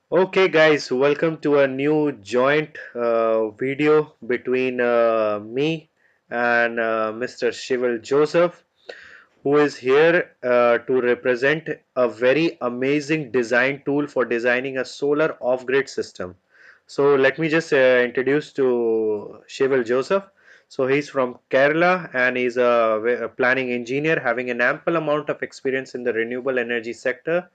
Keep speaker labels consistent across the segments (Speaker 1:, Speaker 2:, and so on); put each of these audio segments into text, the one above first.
Speaker 1: Okay, guys, welcome to a new joint video between me and Mr. Shival Joseph, who is here to represent a very amazing design tool for designing a solar off-grid system. So let me just introduce to Shival Joseph. So he's from Kerala and he's a planning engineer having an ample amount of experience in the renewable energy sector,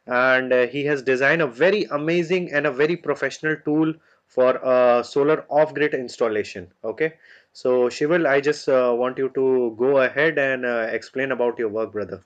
Speaker 1: and he has designed a very amazing and a very professional tool for solar off-grid installation. Okay, so Shival, I just want you to go ahead and explain about your work, brother.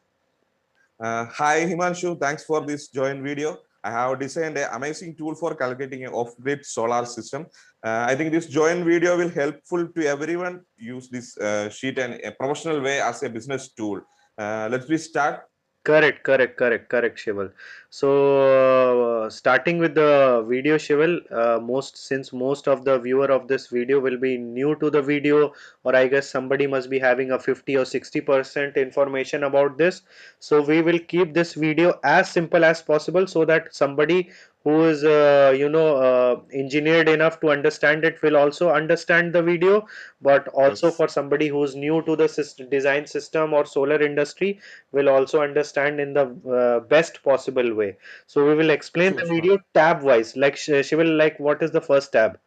Speaker 2: Hi Himanshu, thanks for this joint video. I have designed an amazing tool for calculating an off-grid solar system. I think this joint video will helpful to everyone use this sheet in a professional way as a business tool. Let's be start.
Speaker 1: Correct, Shival. So, starting with the video, Shival, since most of the viewer of this video will be new to the video, or I guess somebody must be having a 50 or 60% information about this. So, we will keep this video as simple as possible so that somebody who is, engineered enough to understand it will also understand the video. But also
Speaker 2: Yes,
Speaker 1: for somebody who's new to the design system or solar industry will also understand in the best possible way. So we will explain
Speaker 2: sure,
Speaker 1: the
Speaker 2: sure.
Speaker 1: video tab wise. Like she will like what is the first tab?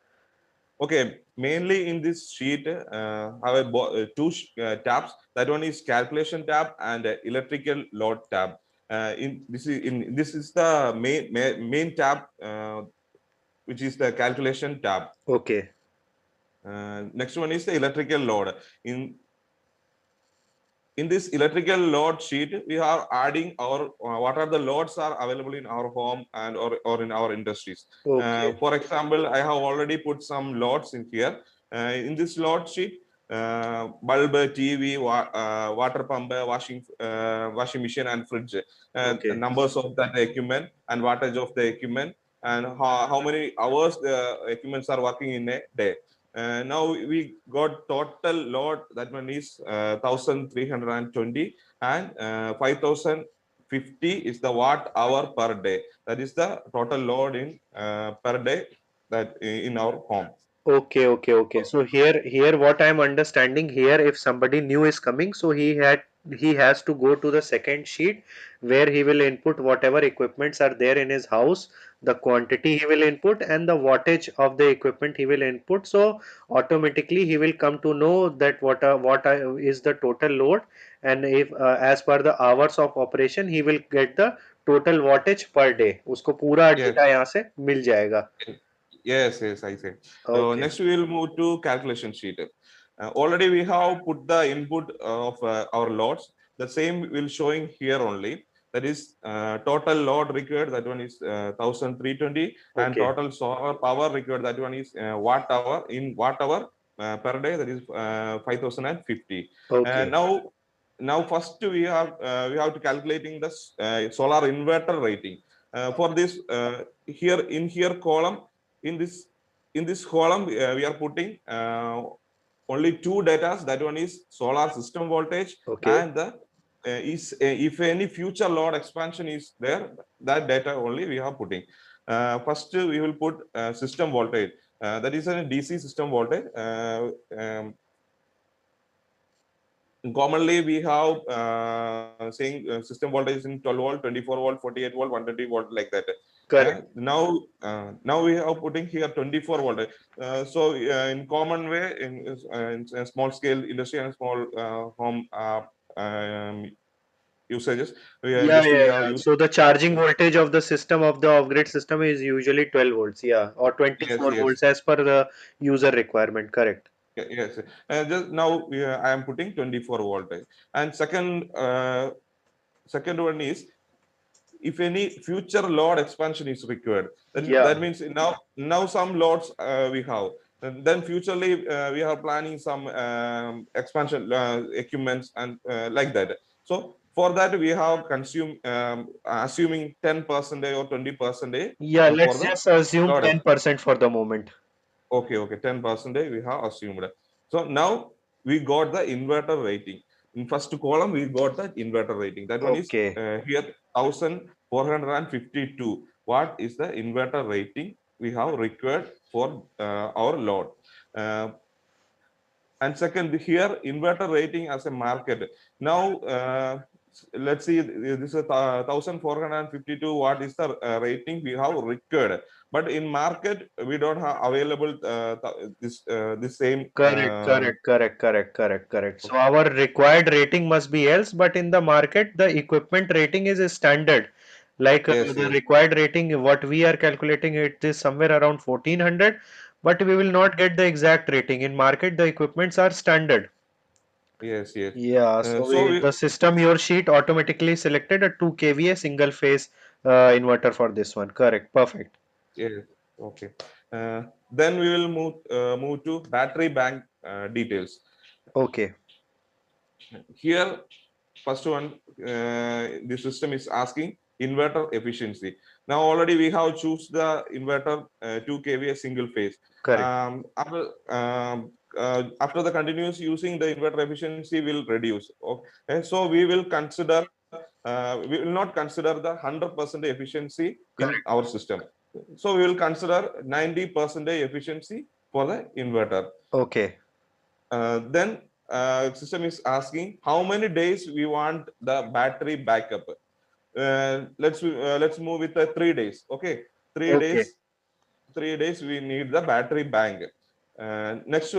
Speaker 2: Okay, mainly in this sheet, have two tabs. That one is calculation tab and electrical load tab. In this is the main tab, which is the calculation tab.
Speaker 1: Okay.
Speaker 2: Next one is the electrical load. In in this electrical load sheet, we are adding our what are the loads are available in our home or in our industries.
Speaker 1: Okay.
Speaker 2: For example, I have already put some loads in here. In this load sheet, bulb, TV, water pump, washing machine, and fridge.
Speaker 1: Okay.
Speaker 2: Numbers of that equipment and wattage of the equipment and how many hours the equipments are working in a day. Now we got total load, that one is 1320 and 5050 is the watt hour per day. That is the total load in per day that in our home.
Speaker 1: Okay. So here what I'm understanding here, if somebody new is coming, so he has to go to the second sheet where he will input whatever equipments are there in his house, the quantity he will input and the wattage of the equipment he will input. So automatically he will come to know that is the total load, and if as per the hours of operation he will get the total wattage per day. उसको पूरा
Speaker 2: Yes,
Speaker 1: data यहाँ से मिल जाएगा.
Speaker 2: yes, I say.
Speaker 1: Okay.
Speaker 2: Next, we will move to calculation sheet. Already we have put the input of our loads. The same will showing here only. That is total load required. That one is 1320, and
Speaker 1: Okay.
Speaker 2: total solar power required. That one is watt hour in watt hour per day. That is 5050.
Speaker 1: Okay.
Speaker 2: Now first we have to calculating the solar inverter rating. For this here in here column in this column we are putting only two data. That one is solar system voltage
Speaker 1: Okay.
Speaker 2: and the is if any future load expansion is there, that data only we are putting. First we will put system voltage. That is a DC system voltage. Commonly we have saying system voltage in 12 volt, 24 volt, 48 volt, 120 volt, like that.
Speaker 1: Correct.
Speaker 2: Now we are putting here 24 volt. In common way, in a small scale industry and small home usages, we have used.
Speaker 1: So the charging voltage of the system of the off-grid system is usually 12 volts, yeah, or
Speaker 2: Yes,
Speaker 1: 24
Speaker 2: yes,
Speaker 1: volts as per the user requirement. Correct.
Speaker 2: yes. Just now I am putting 24 volt. And second one is, if any future load expansion is required, then
Speaker 1: Yeah.
Speaker 2: that means now some loads we have, and then futurely we are planning some expansion equipments and like that. So for that we have consume assuming 10% or 20%
Speaker 1: Yeah,
Speaker 2: for
Speaker 1: let's
Speaker 2: the
Speaker 1: just assume
Speaker 2: load.
Speaker 1: 10% for the moment.
Speaker 2: Okay, 10% we have assumed. So now we got the inverter rating. In first column, we got the inverter rating. That one is
Speaker 1: Okay.
Speaker 2: here 1452. what is the inverter rating we have required for our load. And second, here inverter rating as a market. Now, let's see, this is 1452. What is the rating we have required? But in market, we don't have available this same.
Speaker 1: Correct. So our required rating must be else, but in the market, the equipment rating is standard. Like
Speaker 2: Yes,
Speaker 1: the
Speaker 2: yes,
Speaker 1: required rating, what we are calculating, it is somewhere around 1400, but we will not get the exact rating. In market, the equipments are standard.
Speaker 2: yes.
Speaker 1: Yeah, so
Speaker 2: So we,
Speaker 1: the system, your sheet automatically selected a 2 kVA single phase inverter for this one. Correct, perfect.
Speaker 2: yes, okay. Then we will move to battery bank details.
Speaker 1: Okay,
Speaker 2: Here, first one, the system is asking inverter efficiency. Now already we have choose the inverter 2 kVA single phase.
Speaker 1: correct.
Speaker 2: After the continuous using, the inverter efficiency will reduce. Okay, so we will consider, we will not consider the 100% efficiency in
Speaker 1: Correct.
Speaker 2: our system. So we will consider 90% efficiency for the inverter.
Speaker 1: Okay,
Speaker 2: Then system is asking how many days we want the battery backup. Let's move with the 3 days. Okay, three
Speaker 1: okay.
Speaker 2: days 3 days we need the battery bank. Next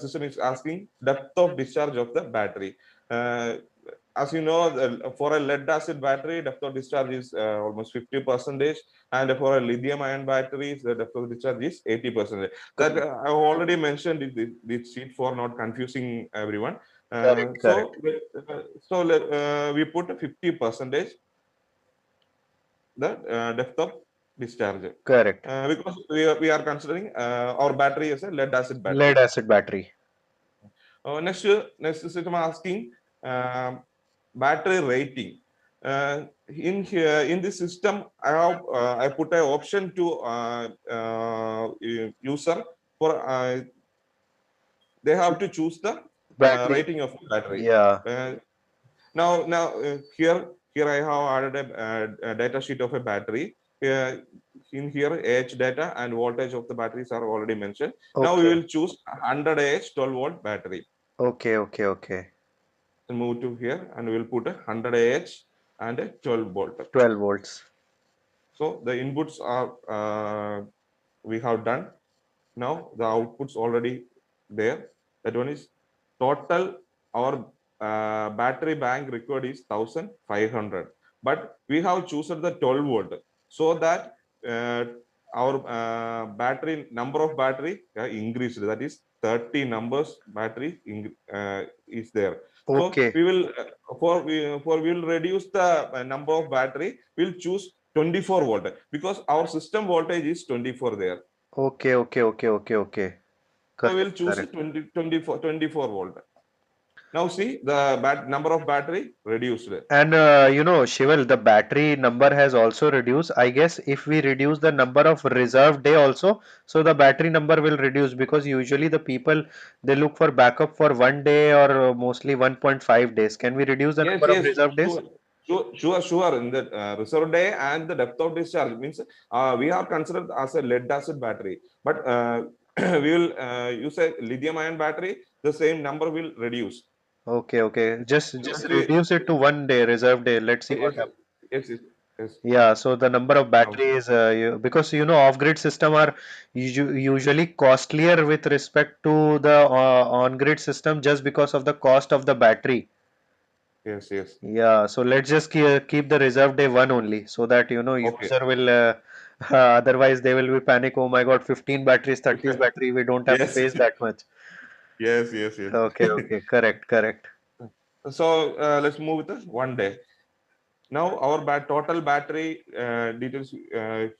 Speaker 2: system is asking depth of discharge of the battery. As you know, for a lead acid battery, depth of discharge is almost 50 percentage, and for a lithium ion battery, the depth of discharge is 80 percentage. That
Speaker 1: Correct.
Speaker 2: I already mentioned this sheet for not confusing everyone.
Speaker 1: Correct, correct.
Speaker 2: We put 50 percentage the depth of discharge,
Speaker 1: Correct.
Speaker 2: because we are considering our battery as a lead acid
Speaker 1: Lead
Speaker 2: battery.
Speaker 1: acid battery.
Speaker 2: Next system asking battery rating. In here in this system, I put an option to user for they have to choose the
Speaker 1: Battery.
Speaker 2: rating of the battery.
Speaker 1: Yeah.
Speaker 2: Now, here I have added a data sheet of a battery. In here, AH data and voltage of the batteries are already mentioned. Now we
Speaker 1: Okay.
Speaker 2: will choose 100 Ah 12 volt battery.
Speaker 1: Okay.
Speaker 2: And move to here, and we will put a 100 Ah and a 12 volt.
Speaker 1: 12 volts.
Speaker 2: So the inputs are we have done. Now the outputs already there. That one is total. Our battery bank record is 1500, but we have chosen the 12 volt so that our battery number of battery increased. That is 30 numbers battery is there. So
Speaker 1: Okay.
Speaker 2: we will we will reduce the number of battery. We'll choose 24 volt because our system voltage is 24 there.
Speaker 1: Okay.
Speaker 2: So we'll
Speaker 1: Correct,
Speaker 2: choose
Speaker 1: correct.
Speaker 2: 24 volt. Now see the number of battery reduced.
Speaker 1: And Shival, the battery number has also reduced. I guess if we reduce the number of reserve day also, so the battery number will reduce because usually the people they look for backup for 1 day or mostly 1.5 days. Can we reduce the number of
Speaker 2: Yes,
Speaker 1: reserve days?
Speaker 2: sure. In the reserve day and the depth of discharge means we are considered as a lead acid battery, but we will use a lithium ion battery. The same number will reduce
Speaker 1: Okay. Just
Speaker 2: because
Speaker 1: reduce it to 1 day, reserve day. Let's see what
Speaker 2: yes,
Speaker 1: happens.
Speaker 2: yes, yes, yes.
Speaker 1: Yeah, so the number of
Speaker 2: Um,
Speaker 1: batteries, because off-grid system are usually costlier with respect to the on-grid system just because of the cost of the battery.
Speaker 2: yes.
Speaker 1: Yeah, so let's just keep the reserve day one only so that
Speaker 2: Okay.
Speaker 1: user will otherwise they will be panic. Oh my God, 15 batteries, 30 battery, we don't have
Speaker 2: Yes,
Speaker 1: space that much.
Speaker 2: yes.
Speaker 1: Okay, correct.
Speaker 2: So let's move with the 1 day. Now our total battery details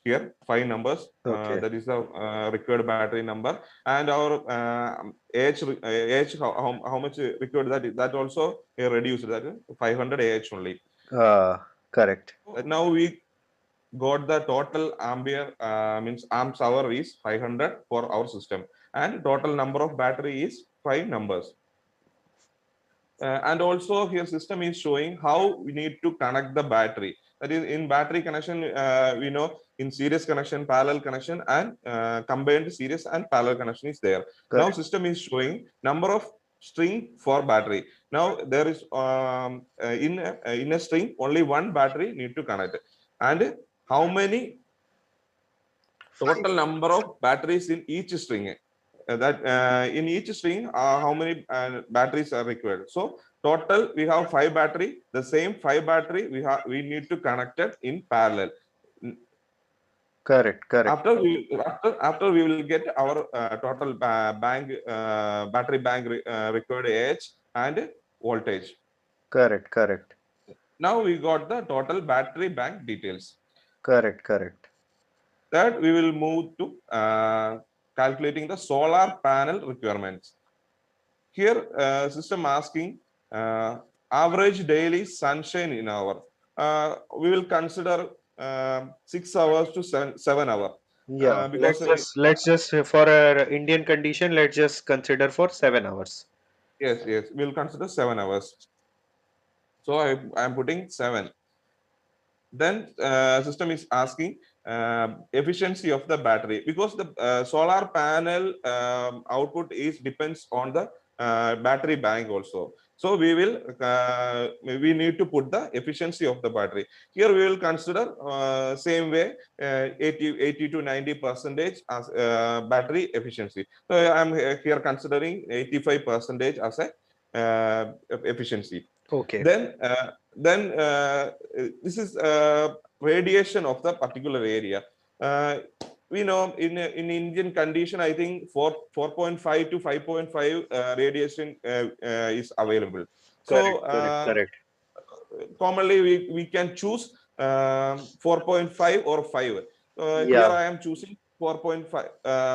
Speaker 2: here, 5 numbers.
Speaker 1: Okay.
Speaker 2: That is the required battery number, and our age how much required, that also reduced, that 500 only.
Speaker 1: Correct.
Speaker 2: Now we got the total ampere means amps hour is 500 for our system, and total number of battery is 5 numbers. And also here system is showing how we need to connect the battery. That is in battery connection, we know in series connection, parallel connection, and combined series and parallel connection is there. Now
Speaker 1: Correct.
Speaker 2: system is showing number of string for battery. Now there is in a string only one battery need to connect, and how many total number of batteries in each string. That in each string, how many batteries are required. So total we have 5 battery. The same 5 battery we need to connect it in parallel.
Speaker 1: Correct. Correct.
Speaker 2: After we will get our total battery bank required age and voltage.
Speaker 1: Correct. Correct.
Speaker 2: Now we got the total battery bank details.
Speaker 1: Correct. Correct.
Speaker 2: That we will move to calculating the solar panel requirements. Here, system asking average daily sunshine in hour. We will consider 6 hours to 7 hours
Speaker 1: Yeah. Okay.
Speaker 2: because
Speaker 1: Let's just for our Indian condition, let's just consider for 7 hours.
Speaker 2: yes, we'll consider 7 hours. So I'm putting 7. Then system is asking efficiency of the battery because the solar panel output is depends on the battery bank also. So we need to put the efficiency of the battery. Here we will consider same way 80 to 90 percentage as battery efficiency. So I'm here considering 85 percentage as a efficiency.
Speaker 1: Okay.
Speaker 2: Then this is radiation of the particular area. We know in Indian condition, I think 4.5 to 5.5 radiation is available. So
Speaker 1: Correct. Correct. Correct.
Speaker 2: commonly we can choose 4.5 or 5. Here
Speaker 1: Yeah.
Speaker 2: I am choosing 4.5.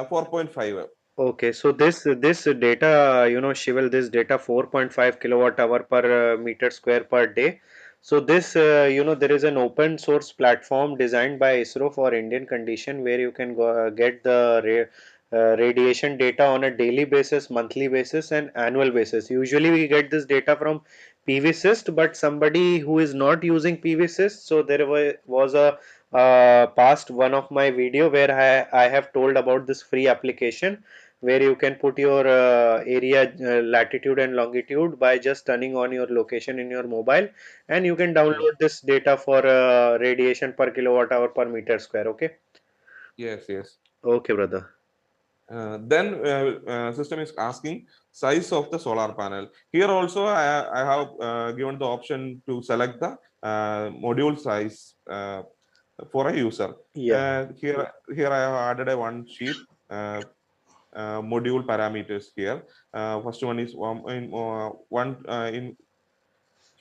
Speaker 2: 4.5.
Speaker 1: Okay, so this data, Shival, this data 4.5 kilowatt hour per meter square per day. So this, there is an open source platform designed by ISRO for Indian condition where you can go, get the radiation data on a daily basis, monthly basis, and annual basis. Usually we get this data from PVSys, but somebody who is not using PVSys, so there was a past one of my video where I have told about this free application where you can put your area latitude and longitude by just turning on your location in your mobile, and you can download this data for radiation per kilowatt hour per meter square. Okay.
Speaker 2: Yes.
Speaker 1: Okay, brother.
Speaker 2: Then system is asking size of the solar panel. Here also I have given the option to select the module size for a user.
Speaker 1: Yeah.
Speaker 2: Here I have added a one sheet module parameters here. First one is in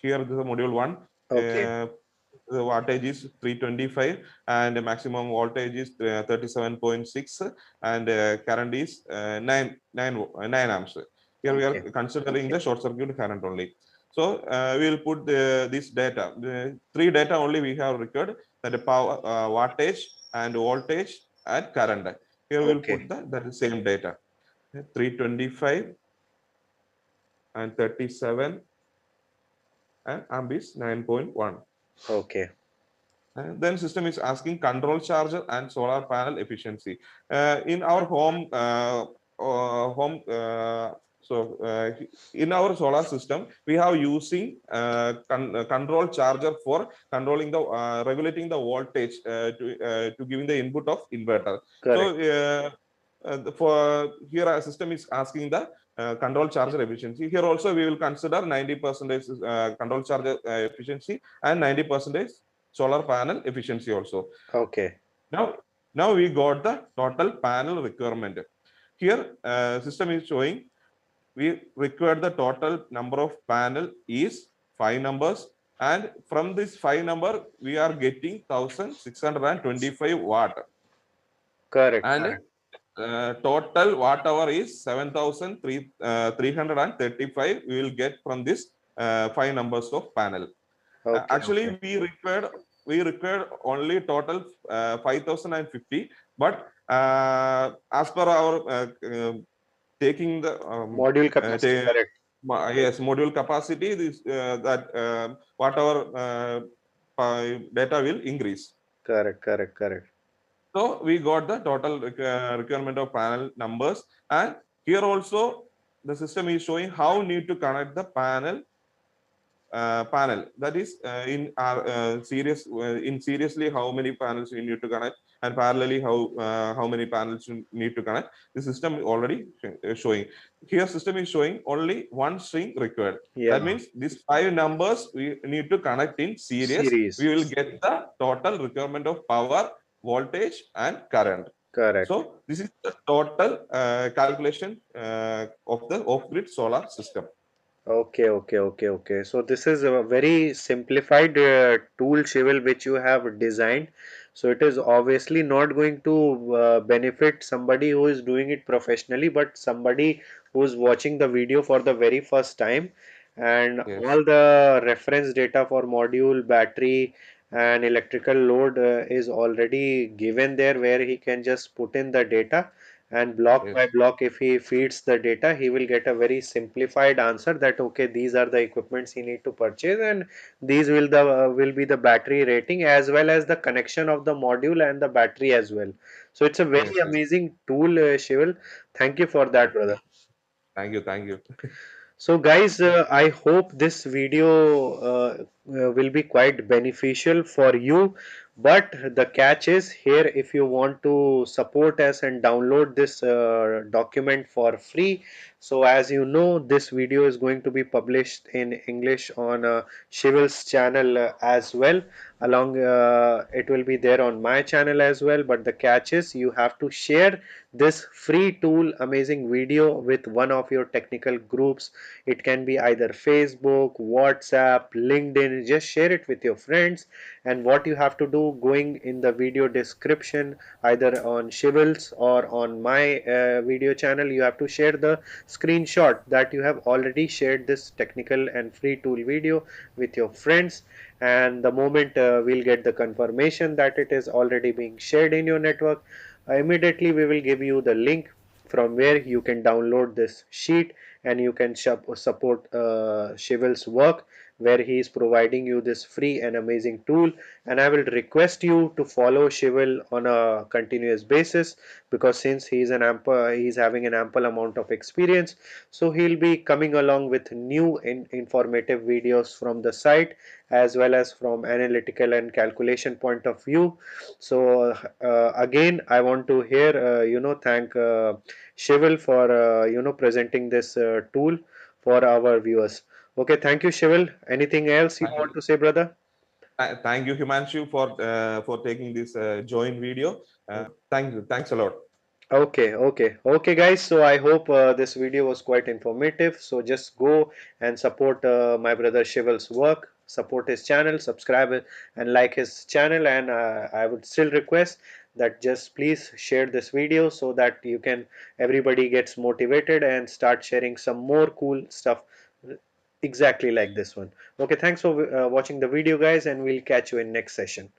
Speaker 2: here this is module 1.
Speaker 1: Okay.
Speaker 2: The wattage is 325 and the maximum voltage is 37.6 and current is 9 amps. Here we are
Speaker 1: Okay.
Speaker 2: considering the short circuit current only. So we will put this data. The 3 data only we have recorded, that the power, wattage and voltage and current. Here we will put
Speaker 1: Okay.
Speaker 2: that is same data. 325 and 37 and amp is 9.1.
Speaker 1: Okay.
Speaker 2: Then system is asking control charger and solar panel efficiency. In our home, in our solar system, we have using control charger for controlling the regulating the voltage to giving the input of inverter. So
Speaker 1: Correct.
Speaker 2: for here our system is asking the control charger efficiency. Here also we will consider 90% control charger efficiency and 90% solar panel efficiency also.
Speaker 1: Okay.
Speaker 2: Now we got the total panel requirement. Here system is showing we require the total number of panel is 5 numbers, and from this 5 number we are getting 1625 watt,
Speaker 1: Correct.
Speaker 2: and
Speaker 1: Correct.
Speaker 2: total watt hour is 7335 we will get from this 5 numbers of panel.
Speaker 1: Okay. Okay.
Speaker 2: Actually we required only total 5050, but as per our taking the
Speaker 1: Module capacity. Correct.
Speaker 2: yes module capacity, this that whatever data will increase.
Speaker 1: Correct, correct, correct.
Speaker 2: So we got the total requirement of panel numbers, and here also the system is showing how need to connect the panel, that is in our series in seriously how many panels we need to connect, and parallelly how many panels you need to connect. The system already showing here, system is showing only one string required. That
Speaker 1: Yeah,
Speaker 2: means these five numbers we need to connect in series. We
Speaker 1: series.
Speaker 2: will get the total requirement of power, voltage and current. So
Speaker 1: Correct.
Speaker 2: this is the total calculation of the off-grid solar system.
Speaker 1: Okay, okay, okay, okay. So this is a very simplified tool, Shival, which you have designed. So it is obviously not going to benefit somebody who is doing it professionally, but somebody who is watching the video for the very first time. And
Speaker 2: Yes.
Speaker 1: all the reference data for module, battery, and electrical load is already given there, where he can just put in the data, and block by
Speaker 2: Yes.
Speaker 1: block, if he feeds the data, he will get a very simplified answer that okay, these are the equipments he need to purchase, and these will be the battery rating as well as the connection of the module and the battery as well. So it's a very
Speaker 2: Yes. Yes.
Speaker 1: amazing tool, Shival. Thank you for that, brother.
Speaker 2: Thank you. Thank you.
Speaker 1: So guys, I hope this video will be quite beneficial for you. But the catch is here, if you want to support us and download this document for free. So as you know, this video is going to be published in English on Shival's channel as well. Along, it will be there on my channel as well. But the catch is you have to share this free tool, amazing video with one of your technical groups. It can be either Facebook, WhatsApp, LinkedIn. Just share it with your friends. And what you have to do, going in the video description, either on Shivil's or on my video channel, you have to share the screenshot that you have already shared this technical and free tool video with your friends. And the moment we'll get the confirmation that it is already being shared in your network, immediately we will give you the link from where you can download this sheet, and you can support Shivil's work, where he is providing you this free and amazing tool. And I will request you to follow Shivil on a continuous basis, because since he's having an ample amount of experience, so he'll be coming along with new informative videos from the site, as well as from analytical and calculation point of view. So again, I want to here thank Shivil for presenting this tool for our viewers. Okay, thank you, Shivil. Anything else you
Speaker 2: Thank
Speaker 1: want
Speaker 2: you.
Speaker 1: to say, brother?
Speaker 2: Thank you, Himanshu, for taking this joint video. Thank you. Thanks a lot.
Speaker 1: Okay, okay, okay, guys. So I hope this video was quite informative. So just go and support my brother Shival's work, support his channel, subscribe and like his channel. And I would still request that just please share this video so that you can everybody gets motivated and start sharing some more cool stuff exactly like this one. Okay, thanks for watching the video, guys, and we'll catch you in next session.